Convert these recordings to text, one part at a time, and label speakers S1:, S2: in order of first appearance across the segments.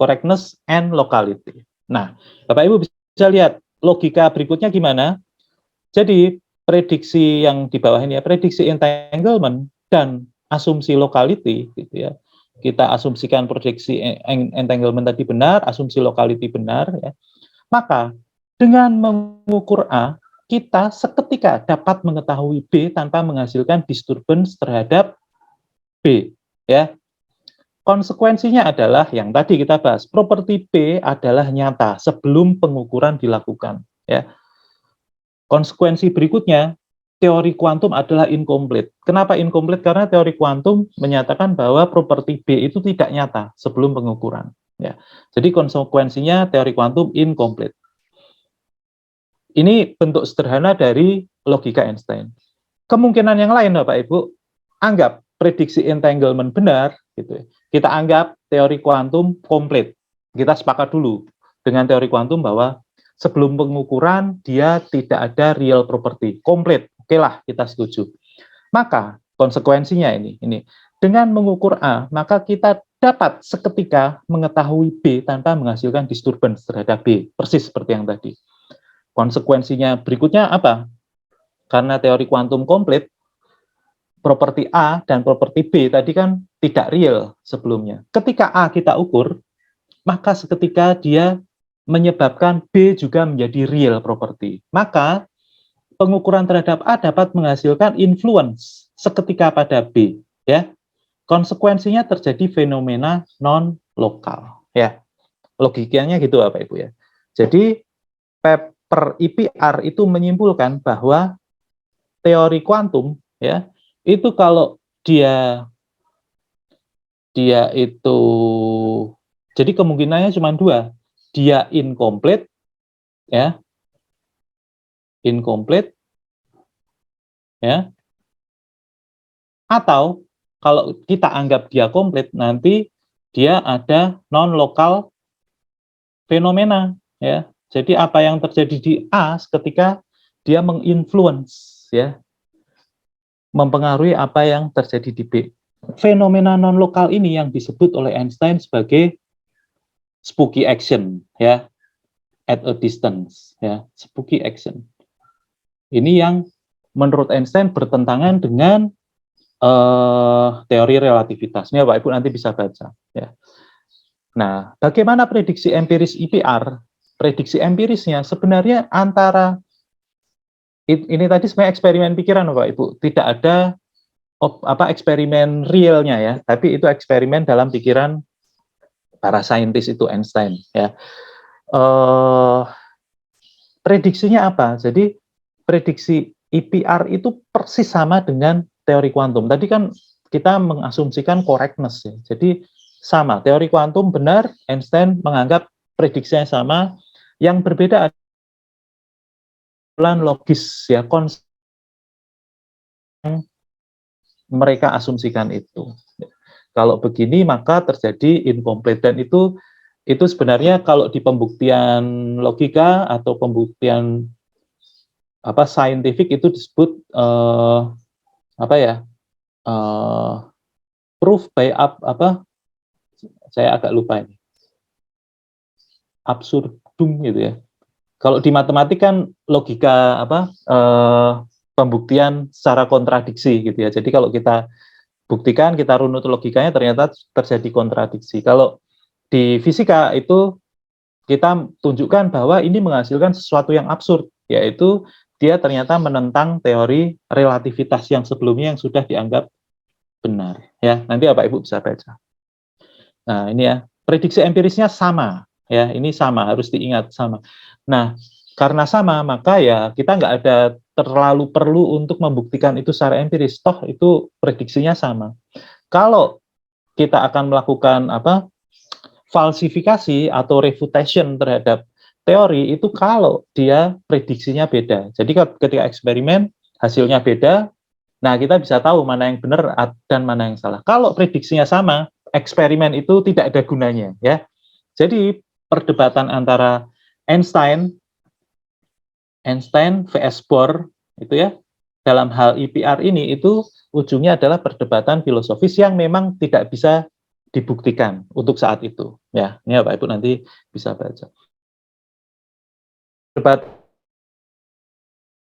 S1: correctness and locality. Nah, Bapak Ibu bisa lihat logika berikutnya gimana. Jadi prediksi yang di bawah ini ya, prediksi entanglement dan asumsi locality gitu ya. Kita asumsikan prediksi entanglement tadi benar, asumsi locality benar ya. Maka dengan mengukur A, kita seketika dapat mengetahui B tanpa menghasilkan disturbance terhadap B ya. Konsekuensinya adalah yang tadi kita bahas, properti B adalah nyata sebelum pengukuran dilakukan ya. Konsekuensi berikutnya, teori kuantum adalah incomplete. Kenapa incomplete? Karena teori kuantum menyatakan bahwa properti B itu tidak nyata sebelum pengukuran. Ya. Jadi konsekuensinya teori kuantum incomplete. Ini bentuk sederhana dari logika Einstein. Kemungkinan yang lain, Bapak Ibu, anggap prediksi entanglement benar, gitu. Kita anggap teori kuantum komplit. Kita sepakat dulu dengan teori kuantum bahwa sebelum pengukuran dia tidak ada real property, komplit. Oke lah, kita setuju. Maka konsekuensinya ini dengan mengukur A, maka kita dapat seketika mengetahui B tanpa menghasilkan disturbance terhadap B, persis seperti yang tadi. Konsekuensinya berikutnya apa? Karena teori kuantum komplit, properti A dan properti B tadi kan tidak real sebelumnya. Ketika A kita ukur, maka seketika dia menyebabkan B juga menjadi real property. Maka pengukuran terhadap A dapat menghasilkan influence seketika pada B, ya. Konsekuensinya terjadi fenomena non lokal, ya. Logikanya gitu Bapak Ibu ya. Jadi paper IPR itu menyimpulkan bahwa teori kuantum ya, itu kalau dia itu jadi kemungkinannya cuma dua. Dia incomplete ya. Incomplete ya. Atau kalau kita anggap dia komplit, nanti dia ada non lokal fenomena ya. Jadi apa yang terjadi di A ketika dia menginfluence ya, mempengaruhi apa yang terjadi di B. Fenomena non lokal ini yang disebut oleh Einstein sebagai spooky action ya, at a distance ya, spooky action. Ini yang menurut Einstein bertentangan dengan teori relativitasnya, Pak Ibu nanti bisa baca ya. Nah, bagaimana prediksi empiris IPR? Prediksi empirisnya sebenarnya antara ini tadi sebenarnya eksperimen pikiran Bapak Ibu, tidak ada eksperimen realnya ya, tapi itu eksperimen dalam pikiran para saintis itu Einstein ya. Prediksinya apa? Jadi prediksi IPR itu persis sama dengan teori kuantum. Tadi kan kita mengasumsikan correctness ya. Jadi sama, teori kuantum benar, Einstein menganggap prediksinya sama. Yang berbeda adalah logis ya, konsep yang mereka asumsikan itu. Kalau begini maka terjadi incomplete, dan itu sebenarnya kalau di pembuktian logika atau pembuktian saintifik itu disebut proof by saya agak lupa ini, absurdum gitu ya. Kalau di matematik kan logika pembuktian secara kontradiksi gitu ya. Jadi kalau kita buktikan, kita runut logikanya, ternyata terjadi kontradiksi. Kalau di fisika itu kita tunjukkan bahwa ini menghasilkan sesuatu yang absurd, yaitu dia ternyata menentang teori relativitas yang sebelumnya yang sudah dianggap benar. Ya, nanti Bapak Ibu bisa baca. Nah, ini ya, prediksi empirisnya sama. Ya, ini sama, harus diingat sama. Nah, karena sama, maka ya kita nggak ada terlalu perlu untuk membuktikan itu secara empiris. Toh itu prediksinya sama. Kalau kita akan melakukan falsifikasi atau refutation terhadap teori itu kalau dia prediksinya beda. Jadi ketika eksperimen hasilnya beda, nah kita bisa tahu mana yang benar dan mana yang salah. Kalau prediksinya sama, eksperimen itu tidak ada gunanya ya. Jadi perdebatan antara Einstein vs Bohr itu ya, dalam hal IPR ini itu ujungnya adalah perdebatan filosofis yang memang tidak bisa dibuktikan untuk saat itu. Ya, ini Bapak Ibu nanti bisa baca. Debat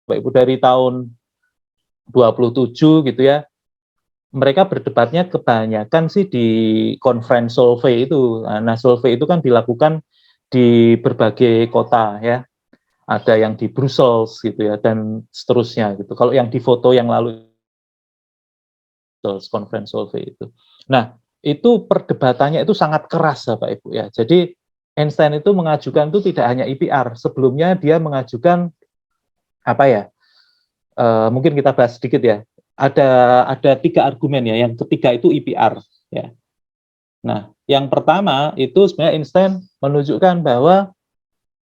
S1: Bapak Ibu dari tahun 27 gitu ya, mereka berdebatnya kebanyakan sih di conference Solvay itu. Nah, Solvay itu kan dilakukan di berbagai kota ya. Ada yang di Brussels gitu ya dan seterusnya gitu. Kalau yang di foto yang lalu conference Solvay itu. Nah, itu perdebatannya itu sangat keras Bapak Ibu ya. Jadi Einstein itu mengajukan itu tidak hanya IPR, sebelumnya dia mengajukan apa ya? Mungkin kita bahas sedikit ya. Ada 3 argumen ya. Yang ketiga itu IPR ya. Nah, yang pertama itu sebenarnya Einstein menunjukkan bahwa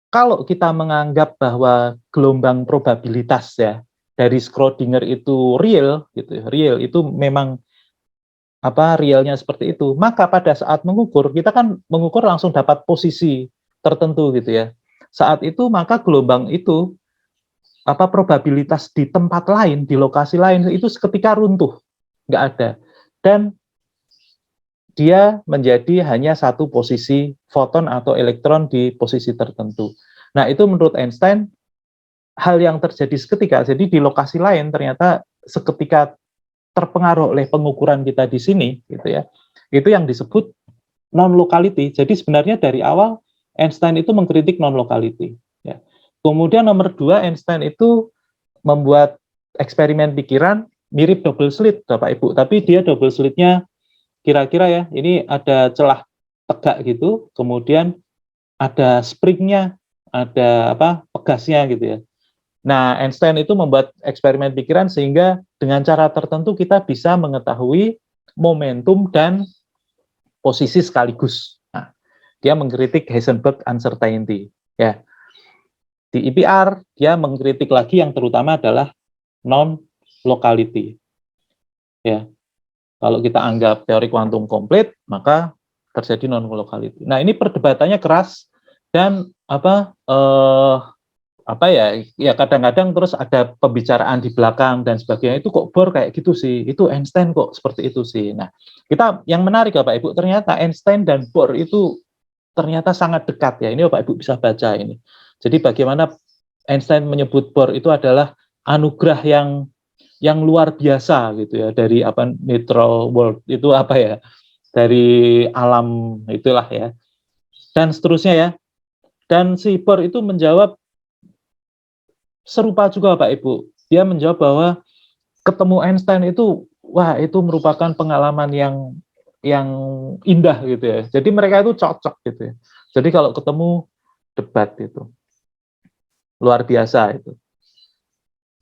S1: kalau kita menganggap bahwa gelombang probabilitas ya dari Schrödinger itu real gitu, real itu memang realnya seperti itu, maka pada saat mengukur kita kan mengukur langsung dapat posisi tertentu gitu ya. Saat itu maka gelombang itu probabilitas di tempat lain, di lokasi lain itu seketika runtuh, nggak ada. Dan dia menjadi hanya satu posisi foton atau elektron di posisi tertentu. Nah, itu menurut Einstein hal yang terjadi seketika. Jadi di lokasi lain ternyata seketika terpengaruh oleh pengukuran kita di sini, gitu ya. Itu yang disebut non-locality. Jadi sebenarnya dari awal Einstein itu mengkritik non-locality. Ya. Kemudian nomor 2, Einstein itu membuat eksperimen pikiran mirip double slit, Bapak Ibu. Tapi dia double slitnya kira-kira ya, ini ada celah tegak gitu, kemudian ada springnya, ada pegasnya gitu ya. Nah, Einstein itu membuat eksperimen pikiran sehingga dengan cara tertentu kita bisa mengetahui momentum dan posisi sekaligus. Nah, dia mengkritik Heisenberg uncertainty. Ya, di IPR dia mengkritik lagi yang terutama adalah non-locality. Ya, kalau kita anggap teori kuantum komplit, maka terjadi non-locality. Nah, ini perdebatannya keras dan ya kadang-kadang terus ada pembicaraan di belakang dan sebagainya. Itu kok Bohr kayak gitu sih, itu Einstein kok seperti itu sih. Nah, kita yang menarik Bapak Ibu, ternyata Einstein dan Bohr itu ternyata sangat dekat ya. Ini Bapak Ibu bisa baca ini. Jadi bagaimana Einstein menyebut Bohr itu adalah anugerah yang luar biasa gitu ya, dari neutral world itu dari alam itulah ya, dan seterusnya ya. Dan si Bohr itu menjawab serupa juga Pak Ibu. Dia menjawab bahwa ketemu Einstein itu itu merupakan pengalaman yang indah gitu ya. Jadi mereka itu cocok gitu ya. Jadi kalau ketemu debat itu luar biasa itu.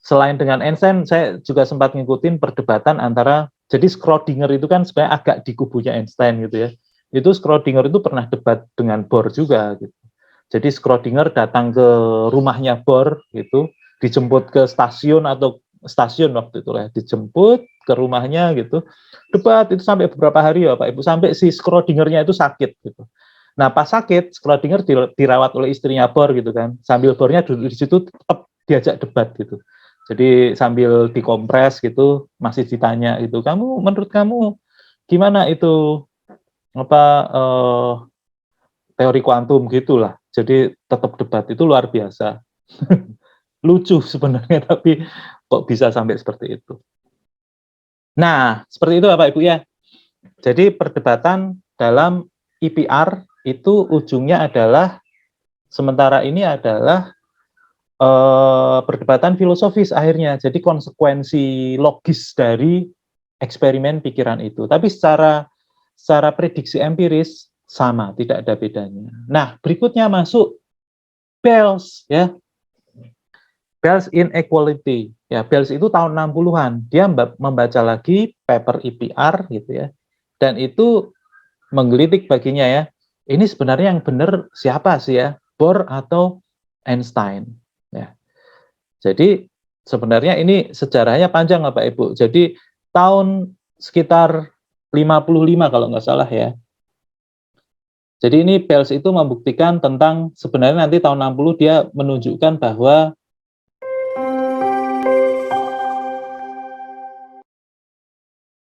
S1: Selain dengan Einstein, saya juga sempat ngikutin perdebatan antara, jadi Schrödinger itu kan sebenarnya agak di kubunya Einstein gitu ya. Itu Schrödinger itu pernah debat dengan Bohr juga gitu. Jadi Schrödinger datang ke rumahnya Bohr gitu, dijemput ke stasiun waktu itu lah, dijemput ke rumahnya gitu. Debat itu sampai beberapa hari ya Pak Ibu, sampai si Schrödinger-nya itu sakit gitu. Nah, pas sakit, Schrödinger dirawat oleh istrinya Bohr gitu kan. Sambil Bohrnya duduk di situ tetap diajak debat gitu. Jadi sambil dikompres gitu, masih ditanya gitu, menurut kamu gimana itu teori kuantum gitulah. Jadi tetap debat itu luar biasa. Lucu sebenarnya, tapi kok bisa sampai seperti itu. Nah, seperti itu Bapak Ibu ya. Jadi perdebatan dalam IPR itu ujungnya adalah sementara ini adalah perdebatan filosofis akhirnya. Jadi konsekuensi logis dari eksperimen pikiran itu. Tapi secara prediksi empiris sama, tidak ada bedanya. Nah, berikutnya masuk Bell's ya. Bell's inequality. Ya, Bell's itu tahun 60-an. Dia membaca lagi paper IPR gitu ya. Dan itu menggelitik baginya ya. Ini sebenarnya yang benar siapa sih ya? Bohr atau Einstein? Ya. Jadi sebenarnya ini sejarahnya panjang Bapak Ibu. Jadi tahun sekitar 55 kalau nggak salah ya. Jadi ini Bell's itu membuktikan tentang sebenarnya nanti tahun 60 dia menunjukkan bahwa